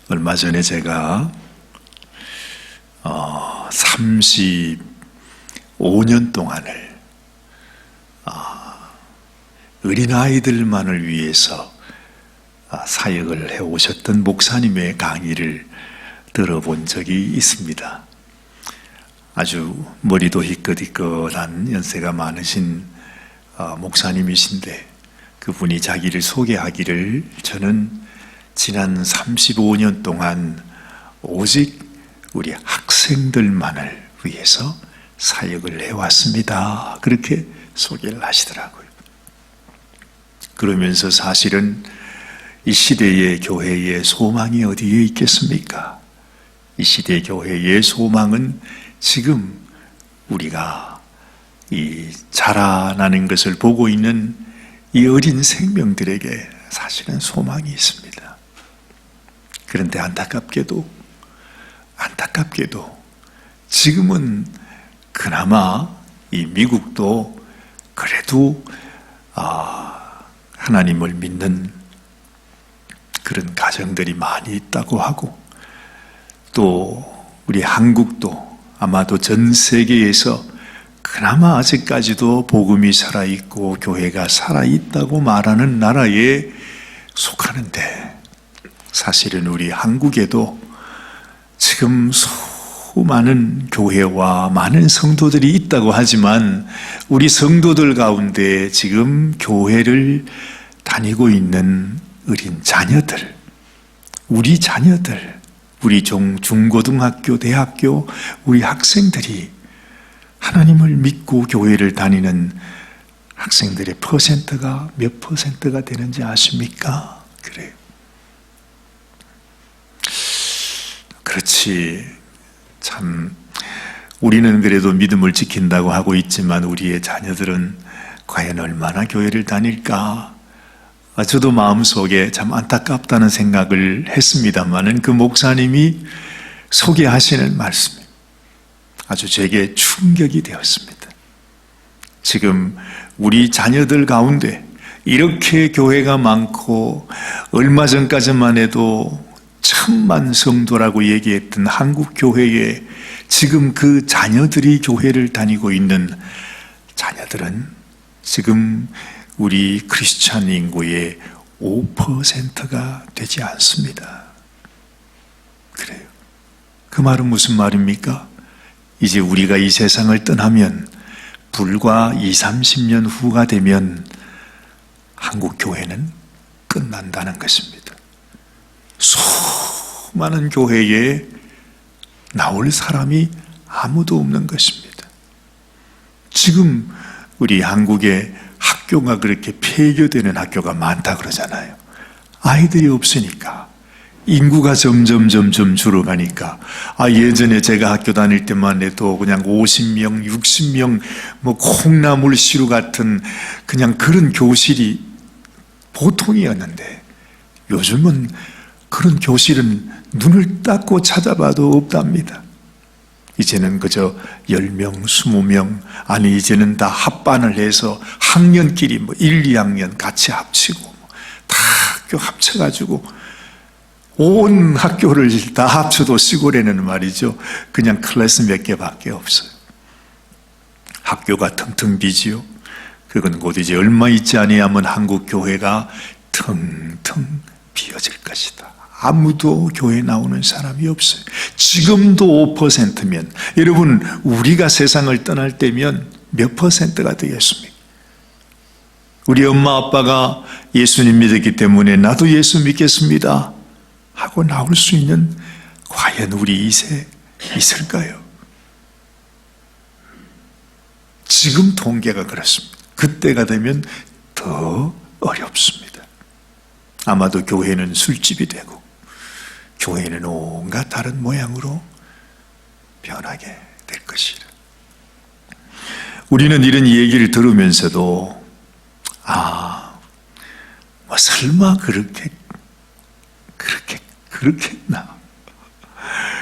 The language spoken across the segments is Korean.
얼마 전에 제가 35년 동안을 어린아이들만을 위해서 사역을 해오셨던 목사님의 강의를 들어본 적이 있습니다. 아주 머리도 희끗희끗한 연세가 많으신 목사님이신데 그분이 자기를 소개하기를 저는 지난 35년 동안 오직 우리 학생들만을 위해서 사역을 해왔습니다. 그렇게 소개를 하시더라고요. 그러면서 사실은 이 시대의 교회의 소망이 어디에 있겠습니까? 이 시대의 교회의 소망은 지금 우리가 이 자라나는 것을 보고 있는 이 어린 생명들에게 사실은 소망이 있습니다. 그런데 안타깝게도 지금은 그나마 이 미국도 그래도 하나님을 믿는 그런 가정들이 많이 있다고 하고, 또 우리 한국도 아마도 전 세계에서 그나마 아직까지도 복음이 살아있고 교회가 살아있다고 말하는 나라에 속하는데, 사실은 우리 한국에도 지금 수많은 교회와 많은 성도들이 있다고 하지만 우리 성도들 가운데 지금 교회를 다니고 있는 어린 자녀들, 우리 자녀들, 우리 중고등학교, 대학교, 우리 학생들이 하나님을 믿고 교회를 다니는 학생들의 퍼센트가 몇 퍼센트가 되는지 아십니까? 그래요. 그렇지. 참, 우리는 그래도 믿음을 지킨다고 하고 있지만 우리의 자녀들은 과연 얼마나 교회를 다닐까? 저도 마음속에 참 안타깝다는 생각을 했습니다마는 그 목사님이 소개하시는 말씀이 아주 제게 충격이 되었습니다. 지금 우리 자녀들 가운데 이렇게 교회가 많고 얼마 전까지만 해도 1000만 성도라고 얘기했던 한국 교회에 지금 그 자녀들이 교회를 다니고 있는 자녀들은 지금 우리 크리스찬 인구의 5%가 되지 않습니다. 그래요. 그 말은 무슨 말입니까? 이제 우리가 이 세상을 떠나면 불과 20-30년 후가 되면 한국 교회는 끝난다는 것입니다. 수많은 교회에 나올 사람이 아무도 없는 것입니다. 지금 우리 한국에 학교가 그렇게 폐교되는 학교가 많다 그러잖아요. 아이들이 없으니까, 인구가 점점 줄어가니까, 예전에 제가 학교 다닐 때만 해도 그냥 50명, 60명, 콩나물시루 같은 그냥 그런 교실이 보통이었는데, 요즘은 그런 교실은 눈을 닦고 찾아봐도 없답니다. 이제는 그저 10명, 20명, 아니 이제는 다 합반을 해서 학년끼리 1, 2학년 같이 합치고 다 학교 합쳐가지고 온 학교를 다 합쳐도 시골에는 말이죠, 그냥 클래스 몇 개밖에 없어요. 학교가 텅텅 비지요. 그건 곧 이제 얼마 있지 아니하면 한국 교회가 텅텅 비어질 것이다. 아무도 교회 나오는 사람이 없어요. 지금도 5%면 여러분, 우리가 세상을 떠날 때면 몇 퍼센트가 되겠습니까? 우리 엄마 아빠가 예수님 믿었기 때문에 나도 예수 믿겠습니다 하고 나올 수 있는 과연 우리 2세 있을까요? 지금 통계가 그렇습니다. 그때가 되면 더 어렵습니다. 아마도 교회는 술집이 되고 교회는 온갖 다른 모양으로 변하게 될 것이라. 우리는 이런 얘기를 들으면서도 설마 그렇겠나?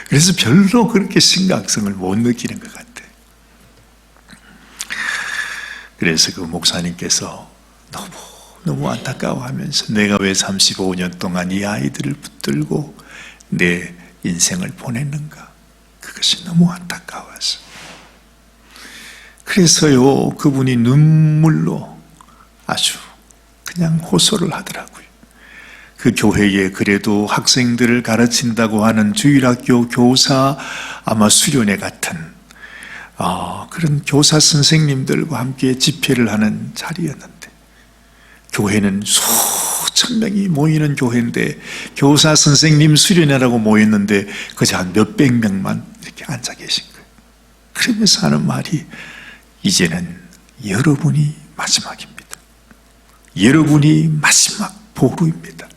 그래서 별로 그렇게 심각성을 못 느끼는 것 같아요. 그래서 그 목사님께서 너무 안타까워하면서 내가 왜 35년 동안 이 아이들을 붙들고 내 인생을 보냈는가? 그것이 너무 안타까워서. 그래서요, 그분이 눈물로 아주 그냥 호소를 하더라고요. 그 교회에 그래도 학생들을 가르친다고 하는 주일학교 교사 아마 수련회 같은 그런 교사 선생님들과 함께 집회를 하는 자리였는데, 교회는 수천 명이 모이는 교회인데 교사 선생님 수련회라고 모였는데 그저 한 몇백 명만 이렇게 앉아 계신 거예요. 그러면서 하는 말이, 이제는 여러분이 마지막입니다. 여러분이 마지막 보루입니다.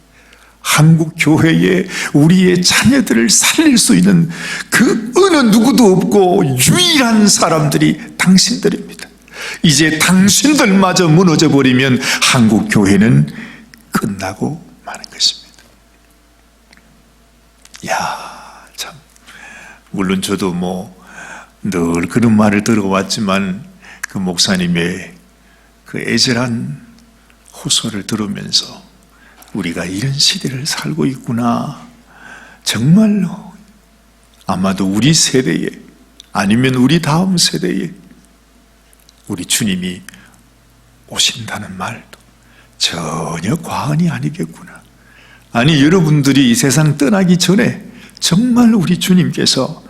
한국 교회에 우리의 자녀들을 살릴 수 있는 그 어느 누구도 없고 유일한 사람들이 당신들입니다. 이제 당신들마저 무너져 버리면 한국 교회는 끝나고 마는 것입니다. 참, 물론 저도 늘 그런 말을 들어왔지만 그 목사님의 그 애절한 호소를 들으면서 우리가 이런 시대를 살고 있구나. 정말로 아마도 우리 세대에, 아니면 우리 다음 세대에 우리 주님이 오신다는 말도 전혀 과언이 아니겠구나. 아니, 여러분들이 이 세상 떠나기 전에 정말 우리 주님께서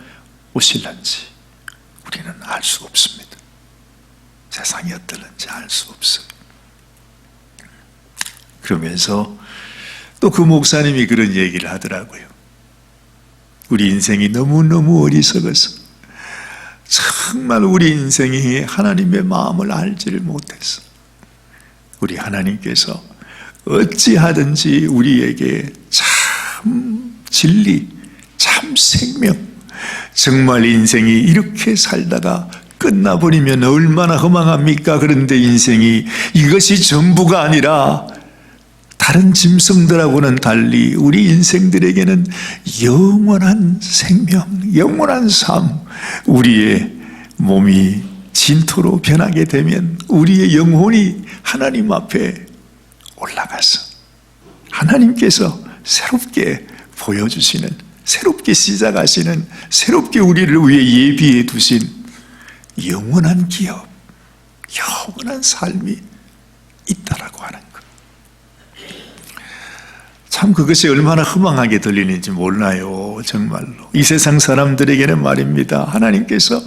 오실는지 우리는 알 수 없습니다. 세상이 어떨는지 알 수 없어요. 그러면서 또 그 목사님이 그런 얘기를 하더라고요. 우리 인생이 너무너무 어리석어서 정말 우리 인생이 하나님의 마음을 알지를 못했어. 우리 하나님께서 어찌하든지 우리에게 참 진리, 참 생명, 정말 인생이 이렇게 살다가 끝나버리면 얼마나 허망합니까? 그런데 인생이 이것이 전부가 아니라 다른 짐승들하고는 달리 우리 인생들에게는 영원한 생명, 영원한 삶, 우리의 몸이 진토로 변하게 되면 우리의 영혼이 하나님 앞에 올라가서 하나님께서 새롭게 보여주시는, 새롭게 시작하시는, 새롭게 우리를 위해 예비해 두신 영원한 기업, 영원한 삶이 있다라고 하는 것. 참 그것이 얼마나 허망하게 들리는지 몰라요. 정말로 이 세상 사람들에게는 말입니다, 하나님께서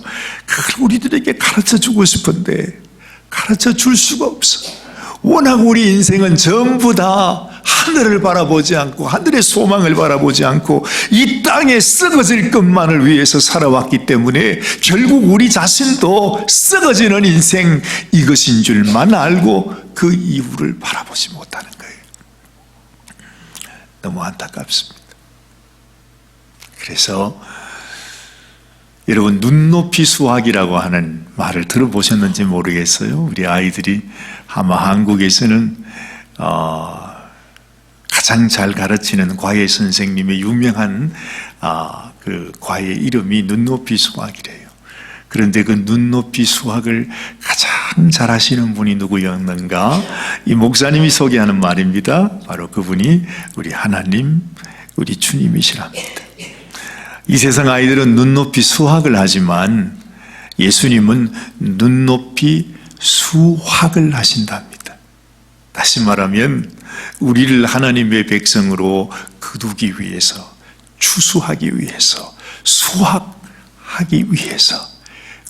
그걸 우리들에게 가르쳐주고 싶은데 가르쳐줄 수가 없어. 워낙 우리 인생은 전부 다 하늘을 바라보지 않고 하늘의 소망을 바라보지 않고 이 땅에 썩어질 것만을 위해서 살아왔기 때문에 결국 우리 자신도 썩어지는 인생, 이것인 줄만 알고 그 이후를 바라보지 못하는 거예요. 너무 안타깝습니다. 그래서 여러분, 눈높이 수학이라고 하는 말을 들어보셨는지 모르겠어요. 우리 아이들이 아마 한국에서는 가장 잘 가르치는 과외 선생님의 유명한 그 과외 이름이 눈높이 수학이래요. 그런데 그 눈높이 수학을 가장 잘 하시는 분이 누구였는가? 이 목사님이 소개하는 말입니다. 바로 그분이 우리 하나님, 우리 주님이시랍니다. 이 세상 아이들은 눈높이 수학을 하지만 예수님은 눈높이 수확을 하신답니다. 다시 말하면 우리를 하나님의 백성으로 거두기 위해서, 추수하기 위해서, 수확하기 위해서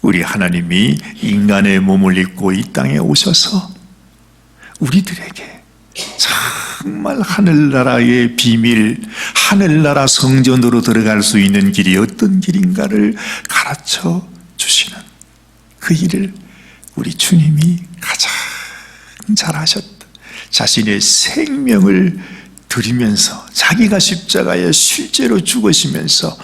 우리 하나님이 인간의 몸을 입고 이 땅에 오셔서 우리들에게 정말 하늘나라의 비밀, 하늘나라 성전으로 들어갈 수 있는 길이 어떤 길인가를 가르쳐 주시는 그 일을 우리 주님이 가장 잘하셨다. 자신의 생명을 드리면서 자기가 십자가에 실제로 죽으시면서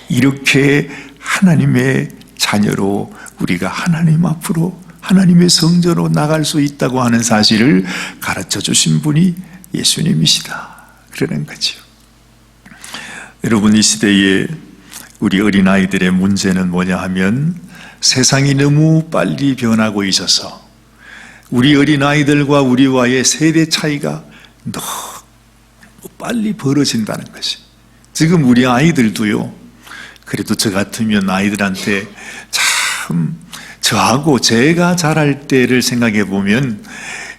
이렇게 하나님의 자녀로 우리가 하나님 앞으로, 하나님의 성전으로 나갈 수 있다고 하는 사실을 가르쳐 주신 분이 예수님이시다, 그러는 거죠. 여러분, 이 시대에 우리 어린아이들의 문제는 뭐냐 하면 세상이 너무 빨리 변하고 있어서 우리 어린아이들과 우리와의 세대 차이가 너무 빨리 벌어진다는 것이, 지금 우리 아이들도요, 그래도 저 같으면 아이들한테 참 저하고 제가 자랄 때를 생각해 보면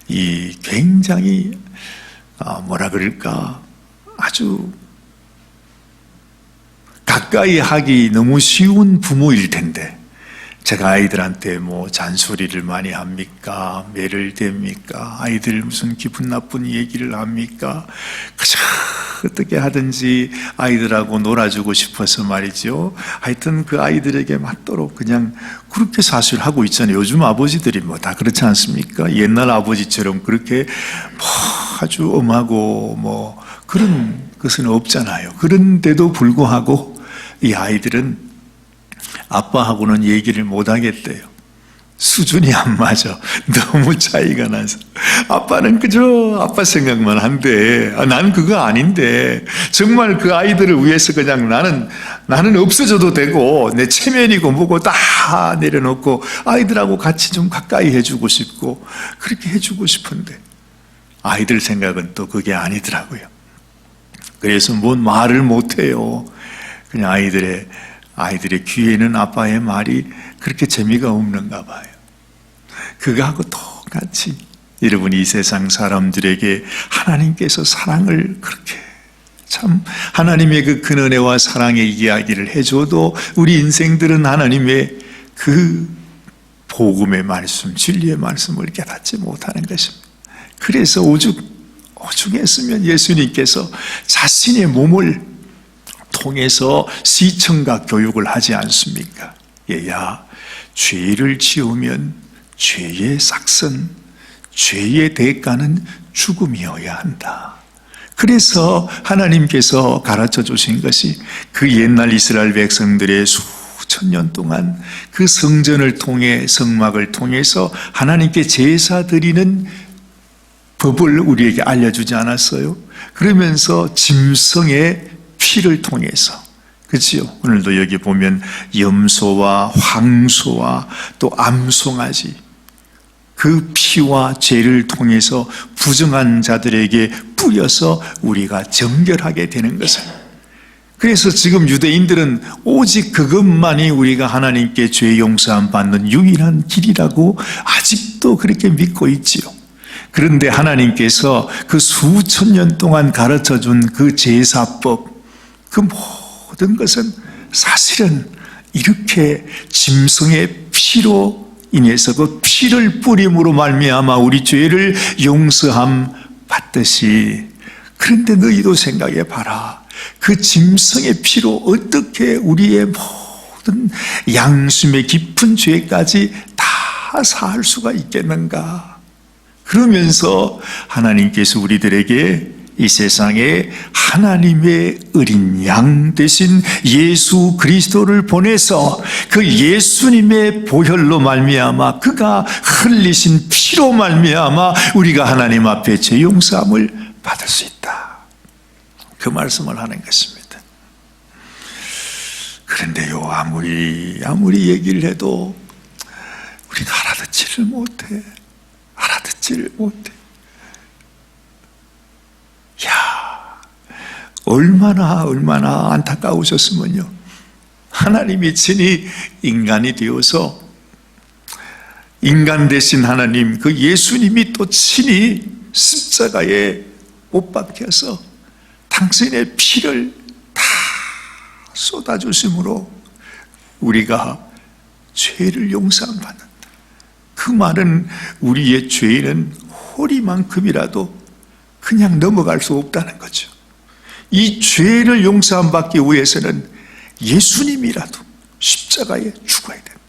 이 굉장히 뭐라 그럴까, 아주 가까이 하기 너무 쉬운 부모일 텐데, 제가 아이들한테 뭐 잔소리를 많이 합니까? 매를 댑니까? 아이들 무슨 기분 나쁜 얘기를 합니까? 그저 어떻게 하든지 아이들하고 놀아주고 싶어서 말이죠. 하여튼 그 아이들에게 맞도록 그냥 그렇게 사실 하고 있잖아요. 요즘 아버지들이 뭐 다 그렇지 않습니까? 옛날 아버지처럼 그렇게 뭐 아주 엄하고 뭐 그런 것은 없잖아요. 그런데도 불구하고 이 아이들은 아빠하고는 얘기를 못 하겠대요. 수준이 안 맞아. 너무 차이가 나서. 아빠는 그저 아빠 생각만 한대. 난 그거 아닌데. 정말 그 아이들을 위해서 그냥 나는 없어져도 되고, 내 체면이고 뭐고 다 내려놓고, 아이들하고 같이 좀 가까이 해주고 싶고, 그렇게 해주고 싶은데, 아이들 생각은 또 그게 아니더라고요. 그래서 뭔 말을 못 해요. 그냥 아이들의 귀에는 아빠의 말이 그렇게 재미가 없는가 봐요. 그거하고 똑같이 여러분, 이 세상 사람들에게 하나님께서 사랑을 그렇게 참 하나님의 그 근은혜와 사랑의 이야기를 해줘도 우리 인생들은 하나님의 그 복음의 말씀, 진리의 말씀을 깨닫지 못하는 것입니다. 그래서 오죽했으면 예수님께서 자신의 몸을 통해서 시청각 교육을 하지 않습니까? 얘야, 죄를 지으면 죄의 삭선, 죄의 대가는 죽음이어야 한다. 그래서 하나님께서 가르쳐 주신 것이 그 옛날 이스라엘 백성들의 수천 년 동안 그 성전을 통해, 성막을 통해서 하나님께 제사 드리는 법을 우리에게 알려주지 않았어요? 그러면서 짐승의 피를 통해서, 그렇지요? 오늘도 여기 보면 염소와 황소와 또 암송아지, 그 피와 죄를 통해서 부정한 자들에게 뿌려서 우리가 정결하게 되는 것을. 그래서 지금 유대인들은 오직 그것만이 우리가 하나님께 죄 용서함 받는 유일한 길이라고 아직도 그렇게 믿고 있지요. 그런데 하나님께서 그 수천 년 동안 가르쳐준 그 제사법, 그 모든 것은 사실은 이렇게 짐승의 피로 인해서 그 피를 뿌림으로 말미암아 우리 죄를 용서함 받듯이, 그런데 너희도 생각해 봐라. 그 짐승의 피로 어떻게 우리의 모든 양심의 깊은 죄까지 다 사할 수가 있겠는가? 그러면서 하나님께서 우리들에게 이 세상에 하나님의 어린 양 대신 예수 그리스도를 보내서 그 예수님의 보혈로 말미암아, 그가 흘리신 피로 말미암아 우리가 하나님 앞에 죄 용서함을 받을 수 있다. 그 말씀을 하는 것입니다. 그런데요, 아무리 얘기를 해도 우리가 알아듣지를 못해. 얼마나 안타까우셨으면요. 하나님이 친히 인간이 되어서, 인간 대신 하나님, 그 예수님이 또 친히 십자가에 못 박혀서 당신의 피를 다 쏟아주심으로 우리가 죄를 용서함 받는다. 그 말은 우리의 죄는 호리만큼이라도 그냥 넘어갈 수 없다는 거죠. 이 죄를 용서함 받기 위해서는 예수님이라도 십자가에 죽어야 된다.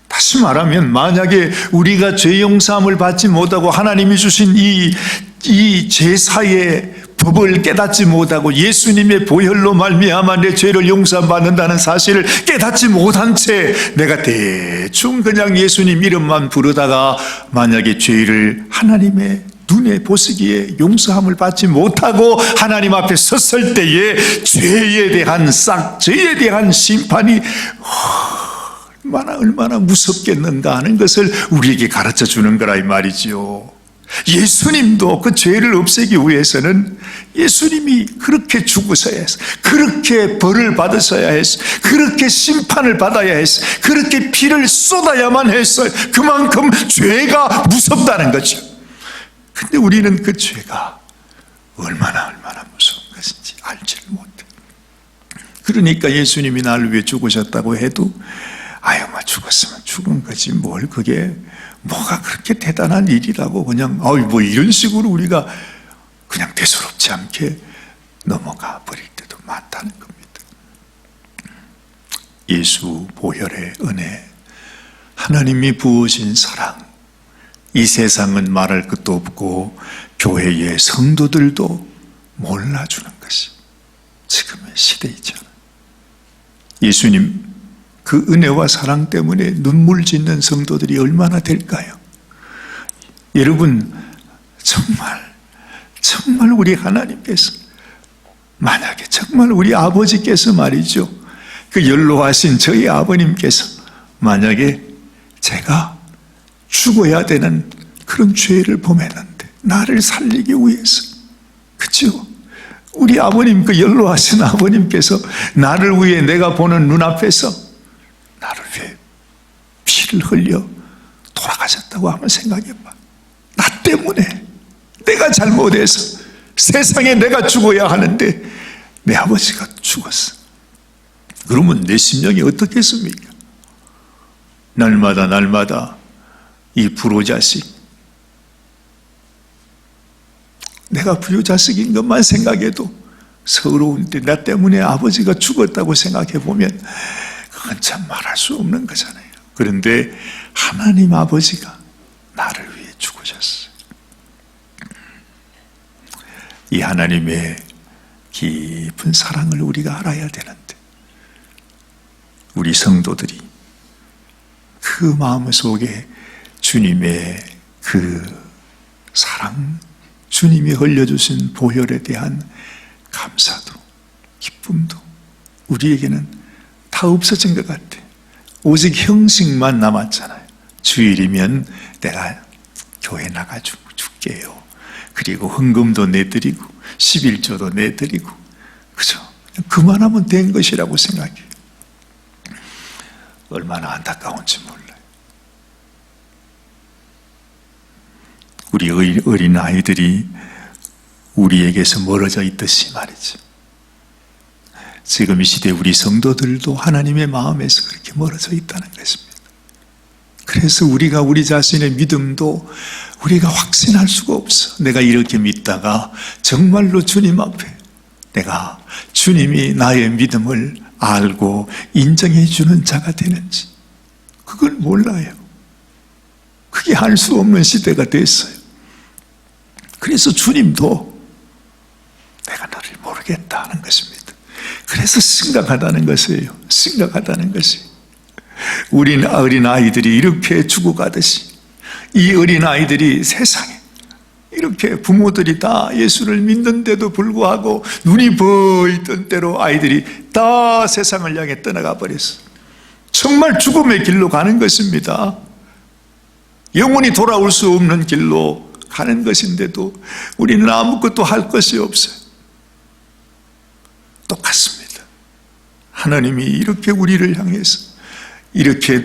다시 말하면, 만약에 우리가 죄 용서함을 받지 못하고 하나님이 주신 이 제사의 법을 깨닫지 못하고 예수님의 보혈로 말미암아 내 죄를 용서함 받는다는 사실을 깨닫지 못한 채 내가 대충 그냥 예수님 이름만 부르다가 만약에 죄를 하나님의 눈에 보시기에 용서함을 받지 못하고 하나님 앞에 섰을 때에 죄에 대한 심판이 얼마나 무섭겠는가 하는 것을 우리에게 가르쳐 주는 거라 이 말이지요. 예수님도 그 죄를 없애기 위해서는 예수님이 그렇게 죽으셔야 했어. 그렇게 벌을 받으셔야 했어. 그렇게 심판을 받아야 했어. 그렇게 피를 쏟아야만 했어요. 그만큼 죄가 무섭다는 거죠. 근데 우리는 그 죄가 얼마나 무서운 것인지 알지를 못해. 그러니까 예수님이 나를 위해 죽으셨다고 해도 뭐 죽었으면 죽은 거지 뭘 그게 뭐가 그렇게 대단한 일이라고 그냥 뭐 이런 식으로 우리가 그냥 대수롭지 않게 넘어가 버릴 때도 많다는 겁니다. 예수 보혈의 은혜, 하나님이 부으신 사랑, 이 세상은 말할 것도 없고 교회의 성도들도 몰라주는 것이 지금의 시대이잖아요. 예수님 그 은혜와 사랑 때문에 눈물 짓는 성도들이 얼마나 될까요? 여러분, 정말 우리 하나님께서, 만약에 정말 우리 아버지께서 말이죠, 그 연로하신 저희 아버님께서 만약에 제가 죽어야 되는 그런 죄를 범했는데 나를 살리기 위해서, 그렇죠? 우리 아버님, 그 연로하신 아버님께서 나를 위해 내가 보는 눈앞에서 나를 위해 피를 흘려 돌아가셨다고 한번 생각해봐. 나 때문에, 내가 잘못해서 세상에 내가 죽어야 하는데 내 아버지가 죽었어. 그러면 내 심령이 어떻겠습니까? 날마다 이 불효자식, 내가 불효자식인 것만 생각해도 서러운데 나 때문에 아버지가 죽었다고 생각해 보면 그건 참 말할 수 없는 거잖아요. 그런데 하나님 아버지가 나를 위해 죽으셨어요. 이 하나님의 깊은 사랑을 우리가 알아야 되는데 우리 성도들이 그 마음속에 주님의 그 사랑, 주님이 흘려주신 보혈에 대한 감사도 기쁨도 우리에게는 다 없어진 것 같아. 오직 형식만 남았잖아요. 주일이면 내가 교회 나가지고 줄게요. 그리고 헌금도 내드리고 11조도 내드리고, 그죠? 그만하면 된 것이라고 생각해요. 얼마나 안타까운지 몰라요. 우리 어린 아이들이 우리에게서 멀어져 있듯이 말이죠. 지금 이 시대 우리 성도들도 하나님의 마음에서 그렇게 멀어져 있다는 것입니다. 그래서 우리가 우리 자신의 믿음도 우리가 확신할 수가 없어. 내가 이렇게 믿다가 정말로 주님 앞에 내가 주님이 나의 믿음을 알고 인정해 주는 자가 되는지 그걸 몰라요. 그게 알 수 없는 시대가 됐어요. 그래서 주님도 내가 너를 모르겠다는 것입니다. 그래서 심각하다는 것이에요. 심각하다는 것이. 우리 어린 아이들이 이렇게 죽어가듯이 이 어린 아이들이 세상에 이렇게 부모들이 다 예수를 믿는데도 불구하고 눈이 버이 뜬 대로 아이들이 다 세상을 향해 떠나가 버렸어. 정말 죽음의 길로 가는 것입니다. 영원히 돌아올 수 없는 길로 가는 것인데도 우리는 아무것도 할 것이 없어요. 똑같습니다. 하나님이 이렇게 우리를 향해서 이렇게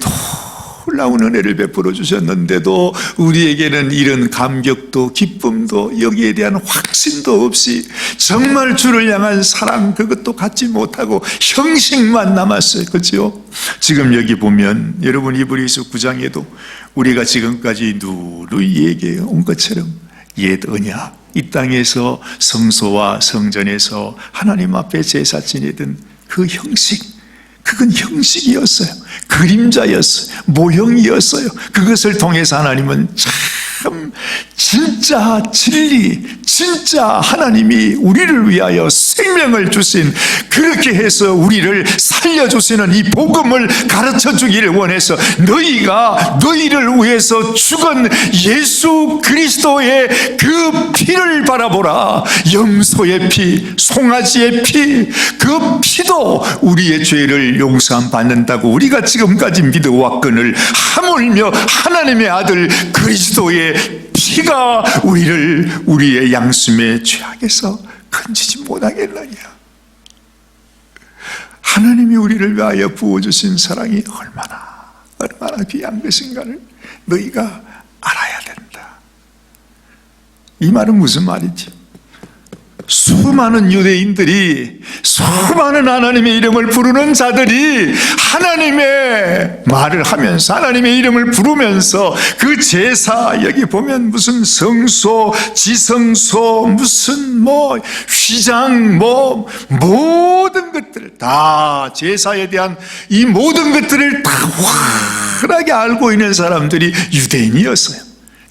놀라운 은혜를 베풀어 주셨는데도 우리에게는 이런 감격도 기쁨도 여기에 대한 확신도 없이 정말 주를 향한 사랑 그것도 갖지 못하고 형식만 남았어요. 그렇죠? 지금 여기 보면 여러분 히브리서 9장에도 우리가 지금까지 누누이 얘기해 온 것처럼 옛 언약, 이 땅에서 성소와 성전에서 하나님 앞에 제사 지내던 그 형식, 그건 형식이었어요. 그림자였어요. 모형이었어요. 그것을 통해서 하나님은 참 진짜 진리, 진짜 하나님이 우리를 위하여 생명을 주신, 그렇게 해서 우리를 살려주시는 이 복음을 가르쳐 주기를 원해서 너희가 너희를 위해서 죽은 예수 그리스도의 그 피를 바라보라. 염소의 피, 송아지의 피, 그 피도 우리의 죄를 용서함 받는다고 우리가 지금까지 믿어왔거늘 하물며 하나님의 아들 그리스도의 그리스도의 피가 우리의 양심의 죄악에서 건지지 못하겠느냐. 하나님이 우리를 위하여 부어주신 사랑이 얼마나 귀한 것인가를 너희가 알아야 된다. 이 말은 무슨 말이지? 수많은 유대인들이, 수많은 하나님의 이름을 부르는 자들이 하나님의 말을 하면서, 하나님의 이름을 부르면서 그 제사, 여기 보면 무슨 성소, 지성소, 무슨 휘장, 모든 것들 다, 제사에 대한 이 모든 것들을 다 확실하게 알고 있는 사람들이 유대인이었어요.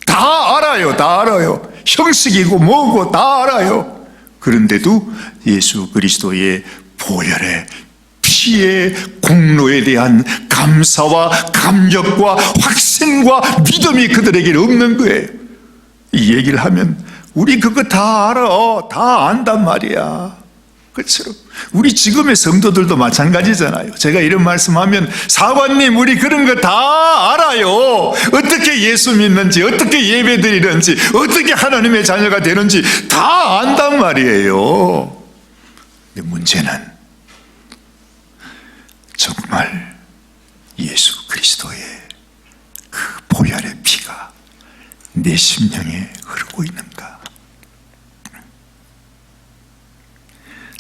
다 알아요. 형식이고 뭐고 다 알아요. 그런데도 예수 그리스도의 보혈의 피의 공로에 대한 감사와 감격과 확신과 믿음이 그들에게 없는 거예요. 이 얘기를 하면 우리 그거 다 알아, 다 안단 말이야. 그처럼 우리 지금의 성도들도 마찬가지잖아요. 제가 이런 말씀하면 사관님 우리 그런 거 다 알아요. 어떻게 예수 믿는지, 어떻게 예배 드리는지, 어떻게 하나님의 자녀가 되는지 다 안단 말이에요. 근데 문제는 정말 예수 그리스도의 그 보혈의 피가 내 심령에 흐르고 있는가?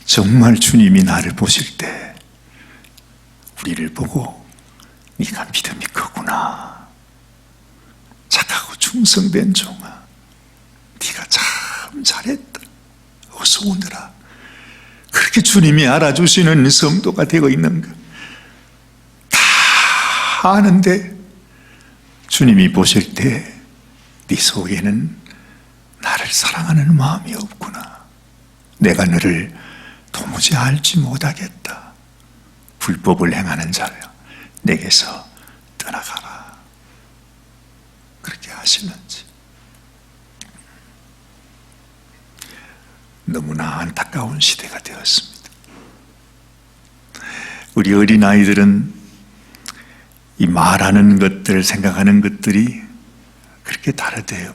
정말 주님이 나를 보실 때 우리를 보고 네가 믿음이 크구나, 착하고 충성된 종아, 네가 참 잘했다, 어서 오너라, 그렇게 주님이 알아주시는 성도가 되고 있는가? 다 아는데 주님이 보실 때 네 속에는 나를 사랑하는 마음이 없구나, 내가 너를 도무지 알지 못하겠다, 불법을 행하는 자여 내게서 떠나가라, 그렇게 하시는지. 너무나 안타까운 시대가 되었습니다. 우리 어린아이들은 이 말하는 것들, 생각하는 것들이 그렇게 다르대요.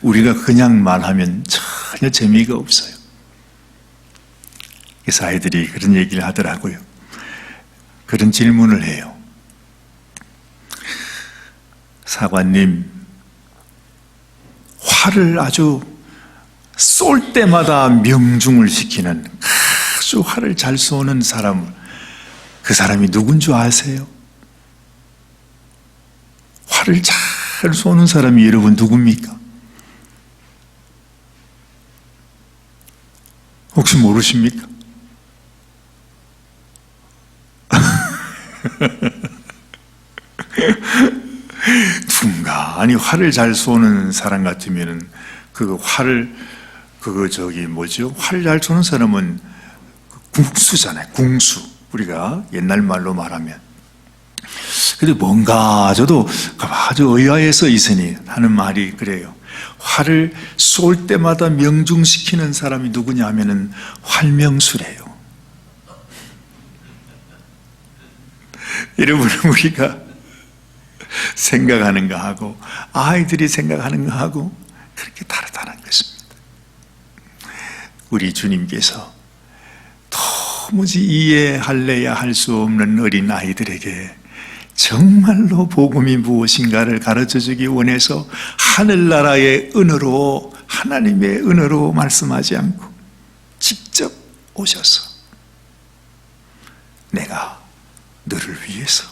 우리가 그냥 말하면 전혀 재미가 없어요. 그래서 아이들이 그런 얘기를 하더라고요. 그런 질문을 해요. 사관님, 화를 아주 쏠 때마다 명중을 시키는, 아주 화를 잘 쏘는 사람, 그 사람이 누군 줄 아세요? 화를 잘 쏘는 사람이 여러분 누굽니까? 혹시 모르십니까? 누군가, 아니 화를 잘 쏘는 사람 같으면은 화를 화를 잘 쏘는 사람은 궁수잖아요. 궁수. 우리가 옛날 말로 말하면. 근데 뭔가 저도 아주 의아해서 있으니 하는 말이 그래요. 화를 쏠 때마다 명중시키는 사람이 누구냐 하면은 활명수래요. 여러분, 우리가 생각하는 거하고 아이들이 생각하는 거하고 그렇게 다르다는 것입니다. 우리 주님께서 도무지 이해할래야 할 수 없는 어린 아이들에게 정말로 복음이 무엇인가를 가르쳐주기 원해서 하늘나라의 은혜로, 하나님의 은혜로 말씀하지 않고 직접 오셔서 내가 너를 위해서,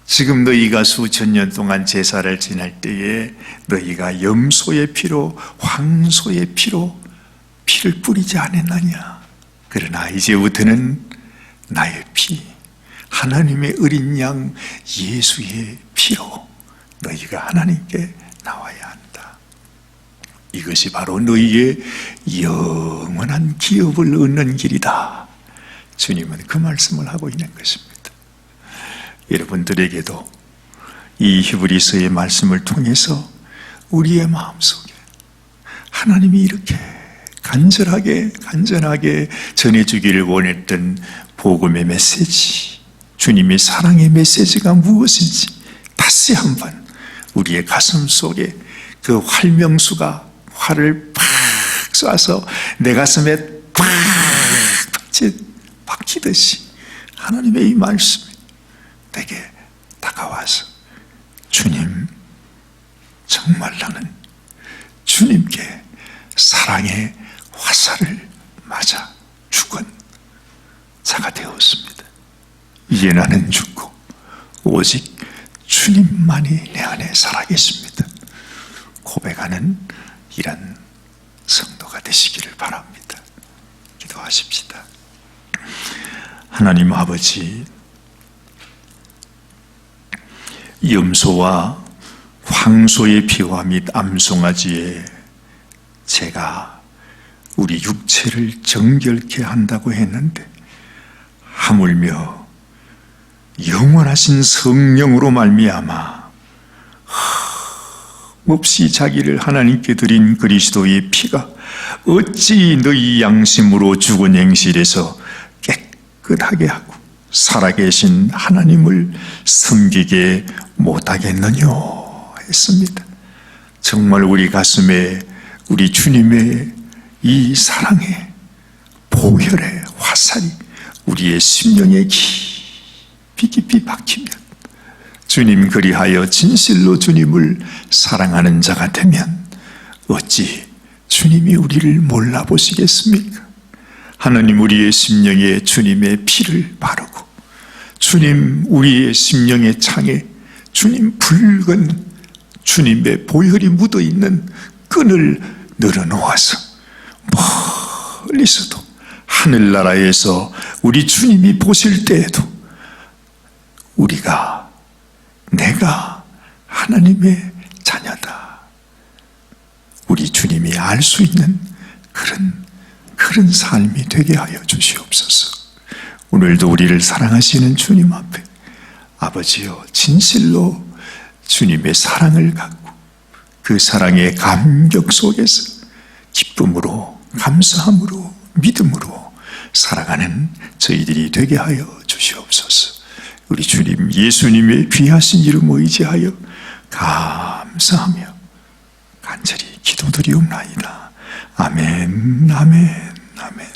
지금 너희가 수천 년 동안 제사를 지낼 때에 너희가 염소의 피로, 황소의 피로 피를 뿌리지 않았느냐? 그러나 이제부터는 나의 피, 하나님의 어린 양 예수의 피로 너희가 하나님께 나와야 한다. 이것이 바로 너희의 영원한 기업을 얻는 길이다. 주님은 그 말씀을 하고 있는 것입니다. 여러분들에게도 이 히브리서의 말씀을 통해서 우리의 마음속에 하나님이 이렇게 간절하게 전해주기를 원했던 복음의 메시지, 주님의 사랑의 메시지가 무엇인지 다 다시 한번 우리의 가슴 속에 그 활명수가 활을 팍 쏴서 내 가슴에 팍 박히듯이 하나님의 이 말씀이 내게 다가와서 주님, 정말 나는 주님께 사랑의 화살을 맞아 죽은 자가 되었습니다. 이제 나는 죽고 오직 주님만이 내 안에 살아계십니다. 고백하는 이런 성도가 되시기를 바랍니다. 기도하십시다. 하나님 아버지, 염소와 황소의 피와 및 암송아지에 제가 우리 육체를 정결케 한다고 했는데 하물며 영원하신 성령으로 말미암아 없이 자기를 하나님께 드린 그리스도의 피가 어찌 너희 양심으로 죽은 행실에서 깨끗하게 하고 살아계신 하나님을 섬기게 못하겠느뇨 했습니다. 정말 우리 가슴에 우리 주님의 이 사랑의 보혈의 화살이 우리의 심령에 깊이 박히면 주님 그리하여 진실로 주님을 사랑하는 자가 되면 어찌 주님이 우리를 몰라보시겠습니까? 하나님 우리의 심령에 주님의 피를 바르고 주님 우리의 심령의 창에 주님 붉은 주님의 보혈이 묻어있는 끈을 늘어놓아서 멀리서도 하늘나라에서 우리 주님이 보실 때에도 우리가 내가 하나님의 자녀다 우리 주님이 알 수 있는 그런 삶이 되게 하여 주시옵소서. 오늘도 우리를 사랑하시는 주님 앞에 아버지여 진실로 주님의 사랑을 갖고 그 사랑의 감격 속에서 기쁨으로 감사함으로 믿음으로 살아가는 저희들이 되게 하여 주시옵소서. 우리 주님 예수님의 귀하신 이름 의지하여 감사하며 간절히 기도드리옵나이다. 아멘, 아멘, 아멘.